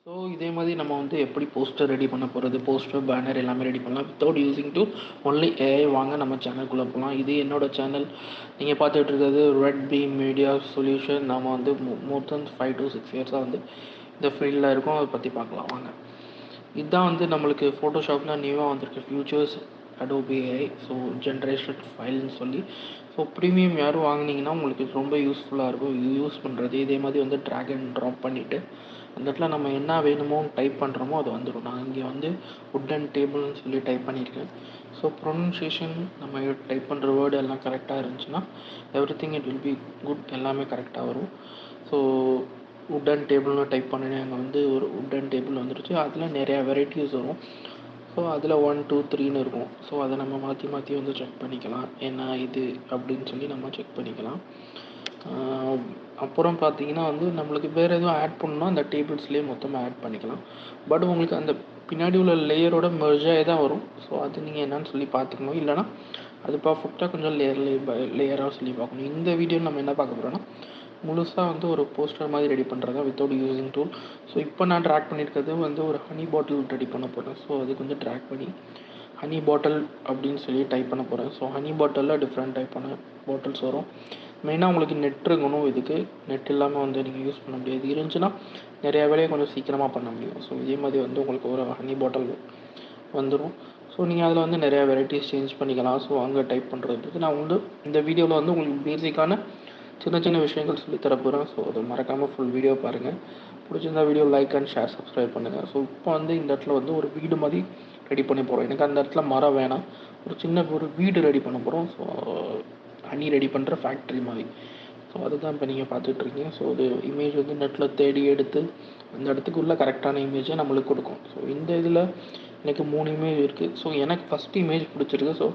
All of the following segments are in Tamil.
ஸோ இதே மாதிரி நம்ம வந்து எப்படி போஸ்டர் ரெடி பண்ண போகிறது, போஸ்டர் பேனர் எல்லாமே ரெடி பண்ணலாம் without using to only AI. வாங்க நம்ம சேனல்குள்ளே போகலாம். இது என்னோட சேனல். நீங்கள் பார்த்துட்டு இருக்கிறது ரெட் பீம் மீடியா சொல்யூஷன். நம்ம வந்து மோர் தென் 5 to 6 இயர்ஸாக வந்து இந்த ஃபீல்டில் இருக்கோம். அதை பற்றி பார்க்கலாம் வாங்க. இதுதான் வந்து நம்மளுக்கு ஃபோட்டோஷாப்பில் நியூவாக வந்திருக்கு features Adobe AI. So generation ஃபைல்னு சொல்லி. ஸோ ப்ரீமியம் யாரும் வாங்கினீங்கன்னா உங்களுக்கு ரொம்ப யூஸ்ஃபுல்லாக இருக்கும் யூஸ் பண்ணுறது. இதே மாதிரி வந்து ட்ராக் அண்ட் ட்ராப் பண்ணிவிட்டு அந்த இடத்துல நம்ம என்ன வேணுமோ டைப் பண்ணுறோமோ அது வந்துடும். நான் இங்கே வந்து வுட் டேபிள்னு சொல்லி டைப் பண்ணியிருக்கேன். ஸோ ப்ரொனன்சியேஷன் நம்ம டைப் பண்ணுற வேர்டு எல்லாம் கரெக்டாக இருந்துச்சுன்னா every thing it will be good, எல்லாமே கரெக்டாக வரும். ஸோ வுட் டேபிள்னு டைப் பண்ணினேன். அங்கே வந்து ஒரு வுட் டேபிள் வந்துருச்சு. அதில் நிறையா வெரைட்டிஸ் வரும். ஸோ அதில் 1 2 3ன்னு இருக்கும். ஸோ அதை நம்ம மாற்றி மாற்றி வந்து செக் பண்ணிக்கலாம். என்ன இது அப்படின்னு சொல்லி நம்ம செக் பண்ணிக்கலாம். அப்புறம் பார்த்தீங்கன்னா வந்து நம்மளுக்கு வேறு எதுவும் ஆட் பண்ணணும்னா அந்த டேபிள்ஸ்லேயே மொத்தமாக ஆட் பண்ணிக்கலாம். பட் உங்களுக்கு அந்த பின்னாடி உள்ள லேயரோட மெர்ஜாகி தான் வரும். ஸோ அது நீங்கள் என்னன்னு சொல்லி பார்த்துக்கணும். இல்லைனா அது பர்ஃபெக்டாக கொஞ்சம் லேயராக சொல்லி பார்க்கணும். இந்த வீடியோவில் நம்ம என்ன பார்க்க போகிறோன்னா முழுசாக வந்து ஒரு போஸ்டர் மாதிரி ரெடி பண்ணுறதா வித்தவுட் யூஸிங் டூல். ஸோ இப்போ நான் ட்ராக் பண்ணியிருக்கிறது வந்து ஒரு ஹனி பாட்டில் ரெடி பண்ண போகிறேன். ஸோ அதுக்கு வந்து ட்ராக் பண்ணி ஹனி பாட்டில் அப்படின்னு சொல்லி டைப் பண்ண போகிறேன். ஸோ ஹனி பாட்டிலில் டிஃப்ரெண்ட் டைப்பான பாட்டில்ஸ் வரும். மெயினாக உங்களுக்கு நெட் இருக்கணும். இதுக்கு நெட் இல்லாமல் வந்து நீங்கள் யூஸ் பண்ண முடியாது. இருந்துச்சுன்னா நிறையா வேலையை கொஞ்சம் சீக்கிரமாக பண்ண முடியும். ஸோ இதே மாதிரி வந்து உங்களுக்கு ஒரு ஹனி பாட்டில் வந்துடும். ஸோ நீங்கள் அதில் வந்து நிறையா வெரைட்டிஸ் சேஞ்ச் பண்ணிக்கலாம். ஸோ அங்கே டைப் பண்ணுறதுக்கு நான் வந்து இந்த வீடியோவில் வந்து உங்களுக்கு பேசிக்கான சின்ன சின்ன விஷயங்கள் சொல்லி தரப்போகிறேன். ஸோ அதை மறக்காமல் ஃபுல் வீடியோ பாருங்கள். பிடிச்சிருந்தா video like and share subscribe பண்ணுங்கள். ஸோ இப்போ வந்து இந்த இடத்துல வந்து ஒரு வீடு மாதிரி ரெடி பண்ணி போகிறோம். எனக்கு அந்த இடத்துல மரம் வேணாம், ஒரு சின்ன ஒரு வீடு ரெடி பண்ண போகிறோம். ஸோ ஹனி ரெடி பண்ணுற ஃபேக்ட்ரி மாதிரி. ஸோ அதுதான் இப்போ நீங்கள் பார்த்துட்ருக்கீங்க. ஸோ அது இமேஜ் வந்து நெட்டில் தேடி எடுத்து அந்த இடத்துக்குள்ள கரெக்டான இமேஜை நம்மளுக்கு கொடுக்கும். ஸோ இந்த இதில் எனக்கு 3 இமேஜ் இருக்குது. ஸோ எனக்கு ஃபஸ்ட் இமேஜ் பிடிச்சிருக்கு. ஸோ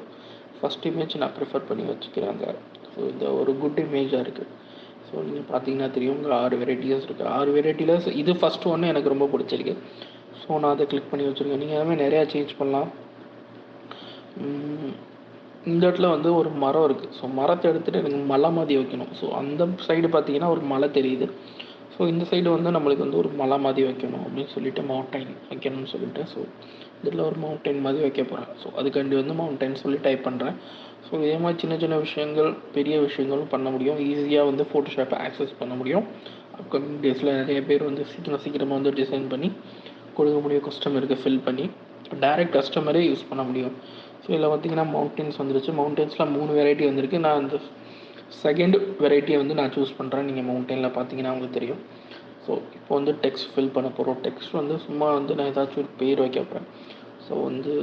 ஃபஸ்ட் இமேஜ் நான் ப்ரிஃபர் பண்ணி வச்சுக்கிறேன் அங்கே. ஸோ இந்த ஒரு குட் இமேஜாக இருக்குது. ஸோ நீங்கள் பார்த்தீங்கன்னா தெரியும், உங்கள் 6 வெரைட்டிஸ் இருக்குது. 6 வெரைட்டியில் இது ஃபஸ்ட் ஒன்று எனக்கு ரொம்ப பிடிச்சிருக்கு. ஸோ நான் அதை கிளிக் பண்ணி வச்சுருக்கேன். நீங்கள் எல்லாமே நிறையா சேஞ்ச் பண்ணலாம். இந்த இடத்துல வந்து ஒரு மரம் இருக்குது. ஸோ மரத்தை எடுத்துகிட்டு எனக்கு மலை மாதிரி வைக்கணும். ஸோ அந்த சைடு பார்த்தீங்கன்னா ஒரு மலை தெரியுது. ஸோ இந்த சைடு வந்து நம்மளுக்கு வந்து ஒரு மலை மாதிரி வைக்கணும் அப்படின்னு சொல்லிட்டு மவுண்டைன் வைக்கணும்னு சொல்லிட்டு ஸோ இதில் ஒரு மவுண்டைன் மாதிரி வைக்க போகிறேன். ஸோ அதுக்காண்டி வந்து மவுண்டைன் சொல்லி டைப் பண்ணுறேன். ஸோ இதே மாதிரி சின்ன சின்ன விஷயங்கள் பெரிய விஷயங்களும் பண்ண முடியும். ஈஸியாக வந்து ஃபோட்டோஷாப்பை ஆக்சஸ் பண்ண முடியும். அப்கமிங் டேஸில் நிறைய பேர் வந்து சீக்கிரமாக வந்து டிசைன் பண்ணி கொடுக்க முடியும். கஸ்டமருக்கு ஃபில் பண்ணி டைரக்ட் கஸ்டமரே யூஸ் பண்ண முடியும். ஸோ இதில் பார்த்தீங்கன்னா மவுண்டன்ஸ் வந்துருச்சு. மவுண்டன்ஸில் 3 வெரைட்டி வந்திருக்கு. நான் அந்த செகண்ட் வெரைட்டியை வந்து நான் சூஸ் பண்ணுறேன். நீங்கள் மவுண்டனில் பார்த்தீங்கன்னா உங்களுக்கு தெரியும். ஸோ இப்போ வந்து டெக்ஸ்ட் ஃபில் பண்ண போகிறோம். டெக்ஸ்ட் வந்து சும்மா வந்து நான் ஏதாச்சும் ஒரு பேர் வைக்க போகிறேன். ஸோ வந்து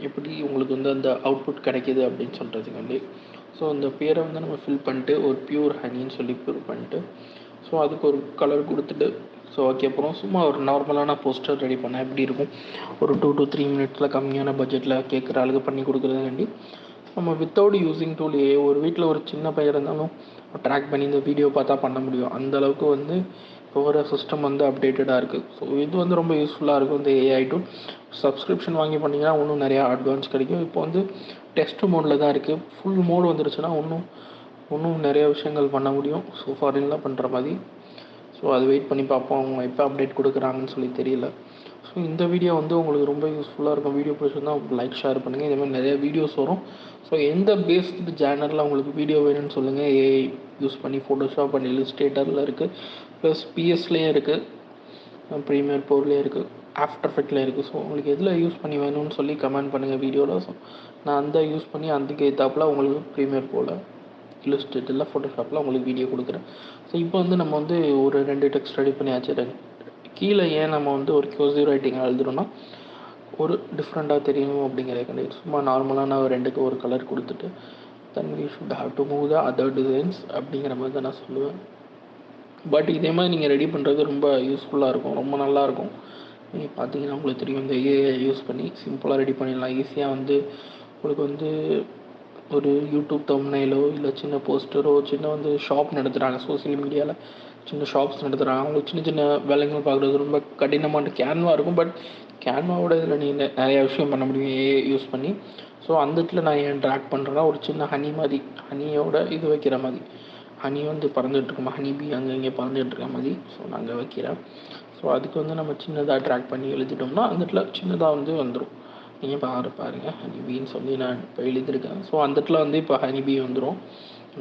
எப்படி உங்களுக்கு வந்து அந்த அவுட்புட் கிடைக்கிது அப்படின்னு சொல்கிறதுக்காண்டி ஸோ அந்த பேரை வந்து நம்ம ஃபில் பண்ணிட்டு ஒரு பியூர் ஹனின்னு சொல்லி ப்யூர் பண்ணிட்டு ஸோ அதுக்கு ஒரு கலர் கொடுத்துட்டு ஸோ அதுக்கப்புறம் சும்மா ஒரு நார்மலான போஸ்டர் ரெடி பண்ணால் எப்படி இருக்கும், ஒரு 2 to 3 மினிட்ஸில் கம்மியான பட்ஜெட்டில் கேட்குற அளவுக்கு பண்ணி கொடுக்குறதுக்காண்டி நம்ம வித்தவுட் யூஸிங் டூலையே ஒரு வீட்டில் ஒரு சின்ன பையன் இருந்தாலும் ட்ராக் பண்ணி இந்த வீடியோ பார்த்தா பண்ண முடியும். அந்தளவுக்கு வந்து இப்போ ஒரு சிஸ்டம் வந்து அப்டேட்டடாக இருக்குது. ஸோ இது வந்து ரொம்ப யூஸ்ஃபுல்லாக இருக்கும் இந்த ஏஐ டூல். சப்ஸ்கிரிப்ஷன் வாங்கி பண்ணிங்கன்னா இன்னும் நிறையா அட்வான்ஸ் கிடைக்கும். இப்போ வந்து டெஸ்ட் மோடில் தான் இருக்குது. ஃபுல் மோடு வந்துருச்சுன்னா இன்னும் நிறைய விஷயங்கள் பண்ண முடியும். ஸோ ஃபாரின்லாம் பண்ணுற மாதிரி. ஸோ அது வெயிட் பண்ணி பார்ப்போம். அவங்க எப்போ அப்டேட் கொடுக்குறாங்கன்னு சொல்லி தெரியல. ஸோ இந்த வீடியோ வந்து உங்களுக்கு ரொம்ப யூஸ்ஃபுல்லாக இருக்கும். வீடியோ பிடிச்சிருந்தா லைக் ஷேர் பண்ணுங்கள். இதே மாதிரி நிறைய வீடியோஸ் வரும். ஸோ எந்த பேஸ்டு சேனலில் உங்களுக்கு வீடியோ வேணும்னு சொல்லுங்கள். ஏஐ யூஸ் பண்ணி ஃபோட்டோஷாப் அண்ட் இல்லுஸ்ட்ரேட்டரில் இருக்குது, ப்ளஸ் பிஎஸ்லேயும் இருக்குது, ப்ரீமியர் ப்ரோலேயும் இருக்குது, ஆஃப்டர் எஃபெக்டில் இருக்குது. ஸோ உங்களுக்கு எதில் யூஸ் பண்ணி வேணும்னு சொல்லி கமெண்ட் பண்ணுங்கள் வீடியோவில். ஸோ நான் அந்த யூஸ் பண்ணி அதுக்கு ஏற்றாப்புல உங்களுக்கு ப்ரீமியர் ப்ரோவில் இல்லுஸ்ட்ரேட்டரில் ஃபோட்டோஷாப்பில் உங்களுக்கு வீடியோ கொடுக்குறேன். ஸோ இப்போ வந்து நம்ம வந்து ஒரு 2 டெக்ஸ்ட் ரெடி பண்ணியாச்சு. கீழே ஏன் நம்ம வந்து ஒரு க்யூசிவ் ரைட்டிங் எழுதுறோன்னா ஒரு டிஃப்ரெண்ட்டாக தெரியணும் அப்படிங்கிறதுக்காண்டி சும்மா நார்மலாக நான் 2க்கு ஒரு கலர் கொடுத்துட்டு then we should have to move the other designs அப்படிங்கிற மாதிரி தான் நான் சொல்லுவேன். பட் இதே மாதிரி நீங்கள் ரெடி பண்ணுறது ரொம்ப யூஸ்ஃபுல்லாக இருக்கும், ரொம்ப நல்லாயிருக்கும். நீங்கள் பார்த்தீங்கன்னா உங்களுக்கு தெரியும், இந்த ஏஐ யூஸ் பண்ணி சிம்பிளாக ரெடி பண்ணிடலாம். ஈஸியாக வந்து உங்களுக்கு வந்து ஒரு யூடியூப் தம்ப்நெயிலோ இல்லை சின்ன போஸ்டரோ சின்ன வந்து ஷாப் நடத்துகிறாங்க சோசியல் மீடியாவில், சின்ன ஷாப்ஸ் நடத்துகிறாங்க. அவங்களுக்கு சின்ன சின்ன வேலைகள் பார்க்குறது ரொம்ப கடினமான கேன்வா இருக்கும். பட் கேன்வாவோட இதில் நீங்கள் நிறையா விஷயம் பண்ண முடியும் ஏஐ யூஸ் பண்ணி. ஸோ அந்த இடத்துல நான் ஏன் ட்ராக் பண்ணுறேன்னா ஒரு சின்ன ஹனி மாதிரி, ஹனியோட இது வைக்கிற மாதிரி, ஹனி வந்து பறந்துகிட்டு இருக்கோமா, ஹனி பீ அங்கே இங்கே பறந்துகிட்டு இருக்க மாதிரி. ஸோ நான் அங்கே வைக்கிறேன். ஸோ அதுக்கு வந்து நம்ம சின்னதாக ட்ராக் பண்ணி எழுதிட்டோம்னா அந்த இடத்துல சின்னதாக வந்து வந்துடும். நீங்கள் பாருங்கள் ஹனிபீன்னு சொல்லி நான் இப்போ எழுதியிருக்கேன். ஸோ அந்த இடத்துல வந்து இப்போ ஹனிபீ வந்துடும்.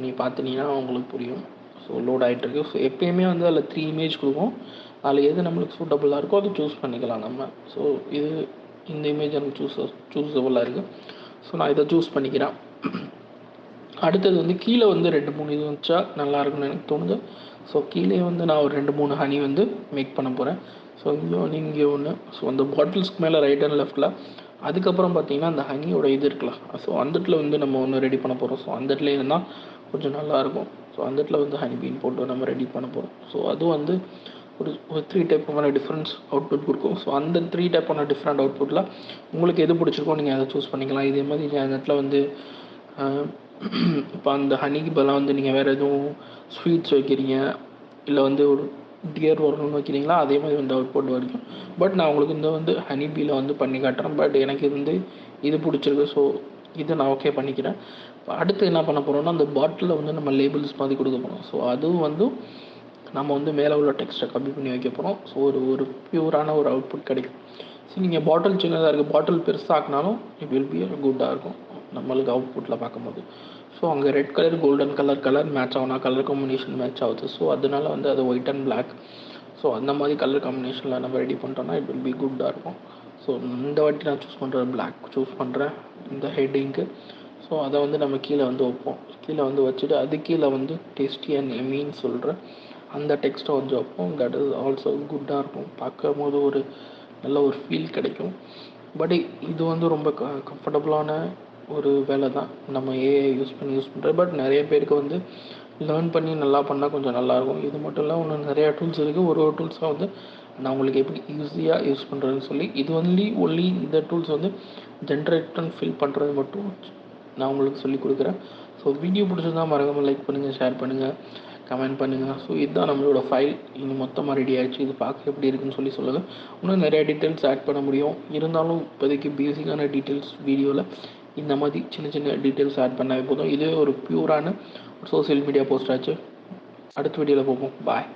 நீங்கள் பார்த்துட்டீங்கன்னா உங்களுக்கு புரியும். ஸோ லோட் ஆகிட்டுருக்கு. ஸோ எப்பயுமே வந்து அதில் 3 இமேஜ் கொடுக்கும். அதில் எது நம்மளுக்கு சூட்டபுளாக இருக்கோ அதை சூஸ் பண்ணிக்கலாம் நம்ம. ஸோ இது இந்த இமேஜ் எனக்கு சூஸபுளாக இருக்குது. ஸோ நான் இதை சூஸ் பண்ணிக்கிறேன். அடுத்தது வந்து கீழே வந்து 2-3 இது வச்சா நல்லாயிருக்குன்னு எனக்கு தோணுது. ஸோ கீழே வந்து நான் ஒரு 2-3 ஹனி வந்து மேக் பண்ண போகிறேன். ஸோ இங்கே ஒன்று இங்கே ஒன்று. ஸோ அந்த பாட்டில்ஸ்க்கு மேலே ரைட் அண்ட் லெஃப்ட்டில். அதுக்கப்புறம் பார்த்தீங்கன்னா அந்த ஹனியோட இது இருக்கலாம். ஸோ அந்த இடத்துல வந்து நம்ம ஒன்று ரெடி பண்ண போகிறோம். ஸோ அந்த இடத்துல இருந்தால் கொஞ்சம் நல்லாயிருக்கும். ஸோ அந்த இடத்துல வந்து ஹனி பீன் போட்டு நம்ம ரெடி பண்ண போகிறோம். ஸோ அதுவும் வந்து ஒரு 3 டைப்பான டிஃப்ரென்ஸ் அவுட்புட் கொடுக்கும். ஸோ அந்த 3 டைப்பான டிஃப்ரெண்ட் அவுட்புட்டில் உங்களுக்கு எது பிடிச்சிருக்கோ நீங்கள் அதை சூஸ் பண்ணிக்கலாம். இதே மாதிரி அந்த இடத்துல வந்து இப்போ அந்த ஹனிக்கு பதிலாக வந்து நீங்கள் வேறு எதுவும் ஸ்வீட்ஸ் வைக்கிறீங்க, இல்லை வந்து ஒரு டியர் வரணும்னு வைக்கிறீங்களா, அதே மாதிரி வந்து அவுட்புட் வரைக்கும். பட் நான் உங்களுக்கு இந்த வந்து ஹனி பீயில் வந்து பண்ணி காட்டுறேன். பட் எனக்கு இது வந்து இது பிடிச்சிருக்கு. ஸோ இதை நான் ஓகே பண்ணிக்கிறேன். இப்போ அடுத்து என்ன பண்ண போகிறோம்னா அந்த பாட்டிலில் வந்து நம்ம லேபிள்ஸ் மாதிரி கொடுக்க போகிறோம். ஸோ அதுவும் வந்து நம்ம வந்து மேலே உள்ள டெக்ஸ்ட்டை கம்மி பண்ணி வைக்க போகிறோம். ஸோ ஒரு பியூரான ஒரு அவுட்புட் கிடைக்கும். ஸோ நீங்கள் பாட்டில் சின்னதாக இருக்குது, பாட்டில் பெருசாகினாலும் இட் வில் பி குட்டாக இருக்கும் நம்மளுக்கு அவுட்புட்டில் பார்க்கும்போது. ஸோ அங்கே red colour golden colour match ஆகுனா கலர் காம்பினேஷன் மேட்ச் ஆகுது. ஸோ அதனால வந்து அது ஒயிட் அண்ட் பிளாக். ஸோ அந்த மாதிரி கலர் காம்பினேஷனில் நம்ம ரெடி பண்ணிட்டோம்னா இட் வில் பி குட்டாக இருக்கும். ஸோ இந்த வாட்டி நான் சூஸ் பண்ணுறது பிளாக் சூஸ் பண்ணுறேன் இந்த ஹெட்டிங்க்கு. ஸோ அதை வந்து நம்ம கீழே வந்து வைப்போம். கீழே வந்து வச்சுட்டு அது கீழே வந்து டேஸ்டி அண்ட் எம்மின்னு சொல்கிறேன் அந்த டெக்ஸ்ட்டை வந்து வைப்போம். தட் இஸ் ஆல்சோ குட்டாக இருக்கும். பார்க்கும் போது ஒரு நல்ல ஒரு ஃபீல் கிடைக்கும். பட் இது வந்து ரொம்ப கம்ஃபர்டபுளான ஒரு வேலை தான் நம்ம ஏஐ யூஸ் பண்ணுறது. பட் நிறைய பேருக்கு வந்து லேர்ன் பண்ணி நல்லா பண்ணால் கொஞ்சம் நல்லாயிருக்கும். இது மட்டும் இல்லை, இன்னும் நிறையா டூல்ஸ் இருக்குது. ஒரு டூல்ஸாக வந்து நான் உங்களுக்கு எப்படி ஈஸியாக யூஸ் பண்ணுறதுன்னு சொல்லி இது ஒன்லி இந்த டூல்ஸ் வந்து ஜென்ரேட் அண்ட் ஃபில் பண்ணுறது மட்டும் நான் உங்களுக்கு சொல்லிக் கொடுக்குறேன். ஸோ வீடியோ பிடிச்சிருந்தால் மறக்காமல் லைக் பண்ணுங்கள், ஷேர் பண்ணுங்கள், கமெண்ட் பண்ணுங்கள். ஸோ இதுதான் நம்மளோட ஃபைல். இன்னும் மொத்தமாக ரெடி ஆகிடுச்சு. இது பார்க்க எப்படி இருக்குன்னு சொல்லி சொல்லுங்கள். இன்னும் நிறையா டீட்டெயில்ஸ் ஆட் பண்ண முடியும். இருந்தாலும் இப்போதைக்கு பேசிக்கான டீட்டெயில்ஸ் வீடியோவில் இந்த மாதிரி சின்ன டீட்டெயில்ஸ் ஆட் பண்ணாவே போதும். இதே ஒரு பியூரான சோசியல் மீடியா போஸ்ட் ஆச்சு. அடுத்த வீடியோவில் பார்ப்போம். பாய்.